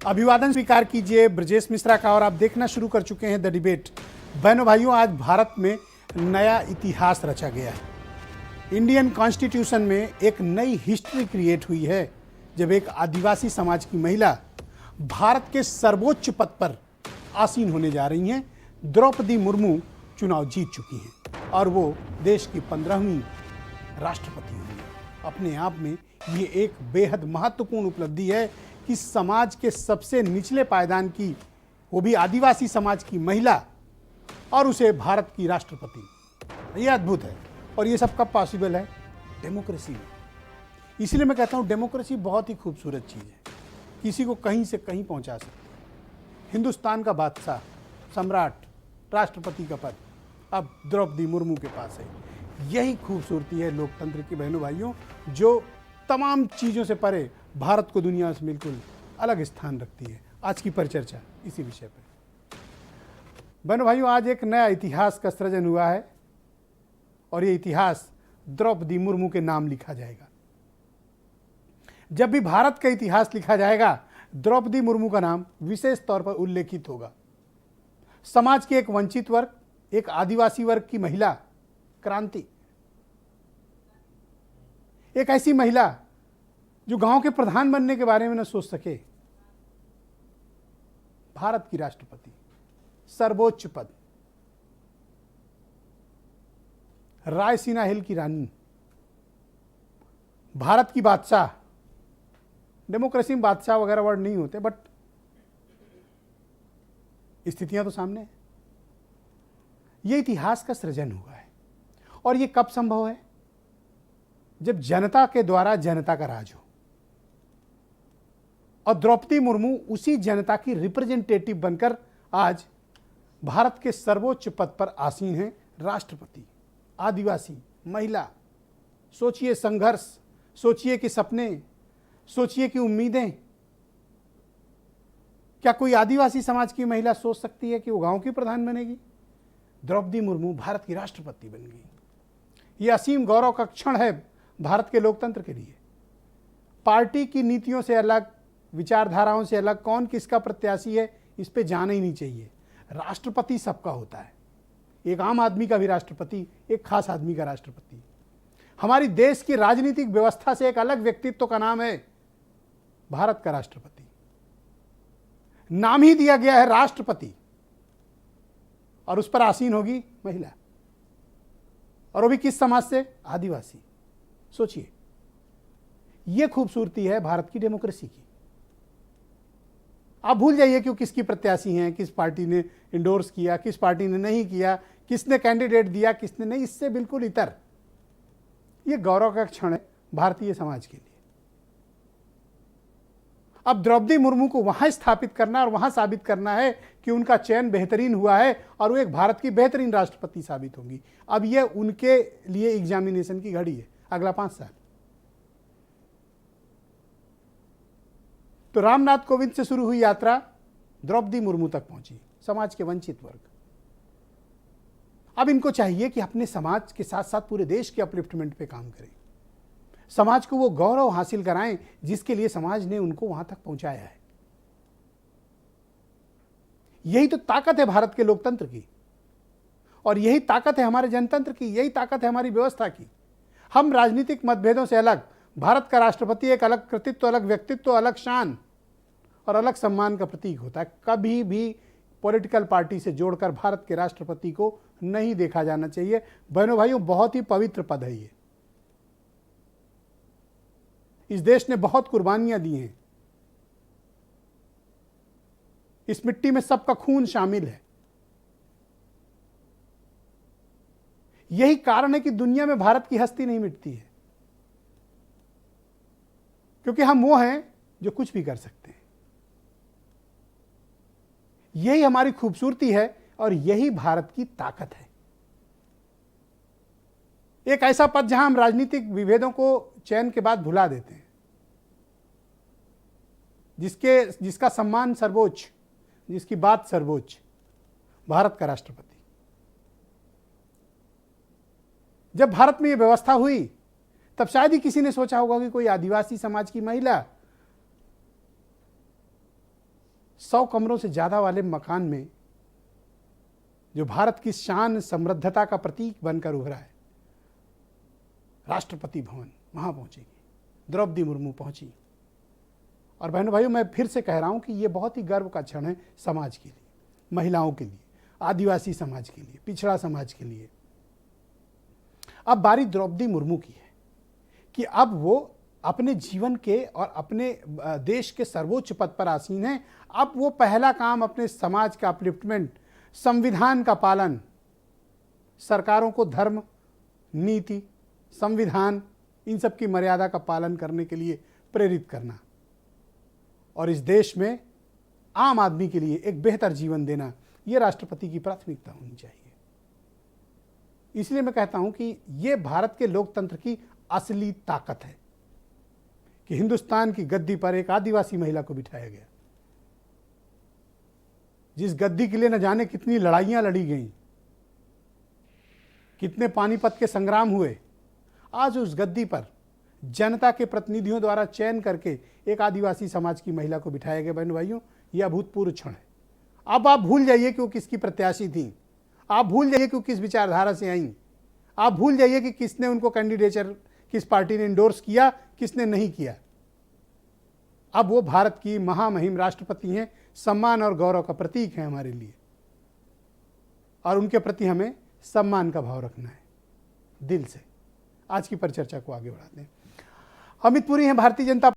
अभिवादन स्वीकार कीजिए ब्रजेश मिश्रा का। और आप देखना शुरू कर चुके हैं द डिबेट। बहनों भाइयों, आज भारत में नया इतिहास रचा गया है। इंडियन कॉन्स्टिट्यूशन में एक नई हिस्ट्री क्रिएट हुई है जब एक आदिवासी समाज की महिला भारत के सर्वोच्च पद पर आसीन होने जा रही हैं। द्रौपदी मुर्मू चुनाव जीत चुकी हैं और वो देश की 15वीं राष्ट्रपति हुई। अपने आप में ये एक बेहद महत्वपूर्ण उपलब्धि है कि समाज के सबसे निचले पायदान की, वो भी आदिवासी समाज की महिला, और उसे भारत की राष्ट्रपति। ये अद्भुत है। और ये सब कब पॉसिबल है? डेमोक्रेसी में। इसलिए मैं कहता हूँ डेमोक्रेसी बहुत ही खूबसूरत चीज़ है, किसी को कहीं से कहीं पहुँचा सकती है। हिंदुस्तान का बादशाह, सम्राट, राष्ट्रपति का पद अब द्रौपदी मुर्मू के पास है। यही खूबसूरती है लोकतंत्र की बहनों भाइयों, जो तमाम चीज़ों से परे भारत को दुनिया से बिल्कुल अलग स्थान रखती है। आज की परिचर्चा इसी विषय पर। बहनों भाइयों, आज एक नया इतिहास का सृजन हुआ है और ये इतिहास द्रौपदी मुर्मू के नाम लिखा जाएगा। जब भी भारत का इतिहास लिखा जाएगा, द्रौपदी मुर्मू का नाम विशेष तौर पर उल्लेखित होगा। समाज के एक वंचित वर्ग, एक आदिवासी वर्ग की महिला क्रांति, एक ऐसी महिला जो गांव के प्रधान बनने के बारे में न सोच सके, भारत की राष्ट्रपति, सर्वोच्च पद, रायसीना हिल की रानी, भारत की बादशाह। डेमोक्रेसी में बादशाह वगैरह वर्ड नहीं होते, बट स्थितियां तो सामने है। यह इतिहास का सृजन हुआ है। और यह कब संभव है? जब जनता के द्वारा जनता का राज हो और द्रौपदी मुर्मू उसी जनता की रिप्रेजेंटेटिव बनकर आज भारत के सर्वोच्च पद पर आसीन हैं। राष्ट्रपति, आदिवासी महिला। सोचिए संघर्ष, सोचिए कि सपने, सोचिए कि उम्मीदें। क्या कोई आदिवासी समाज की महिला सोच सकती है कि वो गांव की प्रधान बनेगी? द्रौपदी मुर्मू भारत की राष्ट्रपति बन गई। यह असीम गौरव का क्षण है भारत के लोकतंत्र के लिए। पार्टी की नीतियों से अलग, विचारधाराओं से अलग कौन किसका प्रत्याशी है, इस पे जाना ही नहीं चाहिए। राष्ट्रपति सबका होता है। एक आम आदमी का भी राष्ट्रपति, एक खास आदमी का राष्ट्रपति। हमारी देश की राजनीतिक व्यवस्था से एक अलग व्यक्तित्व का नाम है भारत का राष्ट्रपति। नाम ही दिया गया है राष्ट्रपति, और उस पर आसीन होगी महिला, और वो भी किस समाज से? आदिवासी। सोचिए, यह खूबसूरती है भारत की डेमोक्रेसी की। आप भूल जाइए कि वो किसकी प्रत्याशी हैं, किस पार्टी ने इंडोर्स किया, किस पार्टी ने नहीं किया, किसने कैंडिडेट दिया, किसने नहीं। इससे बिल्कुल इतर। यह गौरव का क्षण है भारतीय समाज के लिए। अब द्रौपदी मुर्मू को वहां स्थापित करना और वहां साबित करना है कि उनका चयन बेहतरीन हुआ है और वो एक भारत की बेहतरीन राष्ट्रपति साबित होंगी। अब यह उनके लिए एग्जामिनेशन की घड़ी है अगला 5 साल। तो रामनाथ कोविंद से शुरू हुई यात्रा द्रौपदी मुर्मू तक पहुंची, समाज के वंचित वर्ग। अब इनको चाहिए कि अपने समाज के साथ साथ पूरे देश के अपलिफ्टमेंट पे काम करें, समाज को वो गौरव हासिल कराएं जिसके लिए समाज ने उनको वहां तक पहुंचाया है। यही तो ताकत है भारत के लोकतंत्र की, और यही ताकत है हमारे जनतंत्र की, यही ताकत है हमारी व्यवस्था की। हम राजनीतिक मतभेदों से अलग, भारत का राष्ट्रपति एक अलग कृतित्व, अलग व्यक्तित्व, अलग शान और अलग सम्मान का प्रतीक होता है। कभी भी पॉलिटिकल पार्टी से जोड़कर भारत के राष्ट्रपति को नहीं देखा जाना चाहिए। बहनों भाइयों, बहुत ही पवित्र पद है ये। इस देश ने बहुत कुर्बानियां दी हैं। इस मिट्टी में सबका खून शामिल है। यही कारण है कि दुनिया में भारत की हस्ती नहीं मिटती है, क्योंकि हम वो हैं जो कुछ भी कर सकते हैं। यही हमारी खूबसूरती है और यही भारत की ताकत है। एक ऐसा पद जहां हम राजनीतिक विभेदों को चयन के बाद भुला देते हैं, जिसका सम्मान सर्वोच्च, जिसकी बात सर्वोच्च, भारत का राष्ट्रपति। जब भारत में यह व्यवस्था हुई तब शायद ही किसी ने सोचा होगा कि कोई आदिवासी समाज की महिला 100 कमरों से ज़्यादा वाले मकान में जो भारत की शान समृद्धता का प्रतीक बनकर उभरा है, राष्ट्रपति भवन, वहाँ पहुँचेगी। द्रौपदी मुर्मू पहुँची। और बहनों भाइयों, मैं फिर से कह रहा हूँ कि ये बहुत ही गर्व का क्षण है समाज के लिए, महिलाओं के लिए, आदिवासी समाज के लिए, पिछड़ा समाज के लिए। अब बारी द्रौपदी मुर्मू की है कि अब वो अपने जीवन के और अपने देश के सर्वोच्च पद पर आसीन हैं। अब वो पहला काम अपने समाज का अपलिफ्टमेंट, संविधान का पालन, सरकारों को धर्म, नीति, संविधान, इन सब की मर्यादा का पालन करने के लिए प्रेरित करना और इस देश में आम आदमी के लिए एक बेहतर जीवन देना, ये राष्ट्रपति की प्राथमिकता होनी चाहिए। इसलिए मैं कहता हूं कि ये भारत के लोकतंत्र की असली ताकत है कि हिंदुस्तान की गद्दी पर एक आदिवासी महिला को बिठाया गया, जिस गद्दी के लिए न जाने कितनी लड़ाइयां लड़ी गईं, कितने पानीपत के संग्राम हुए। आज उस गद्दी पर जनता के प्रतिनिधियों द्वारा चयन करके एक आदिवासी समाज की महिला को बिठाया गया। बहन भाइयों, यह अभूतपूर्व क्षण है। अब आप भूल जाइए कि वो किसकी प्रत्याशी थी, आप भूल जाइए कि वो किस विचारधारा से आई, आप भूल जाइए कि किसने उनको कैंडिडेचर, किस पार्टी ने इंडोर्स किया, किसने नहीं किया। अब वो भारत की महामहिम राष्ट्रपति हैं, सम्मान और गौरव का प्रतीक है हमारे लिए, और उनके प्रति हमें सम्मान का भाव रखना है दिल से। आज की परिचर्चा को आगे बढ़ाते हैं। अमित पुरी हैं, भारतीय जनता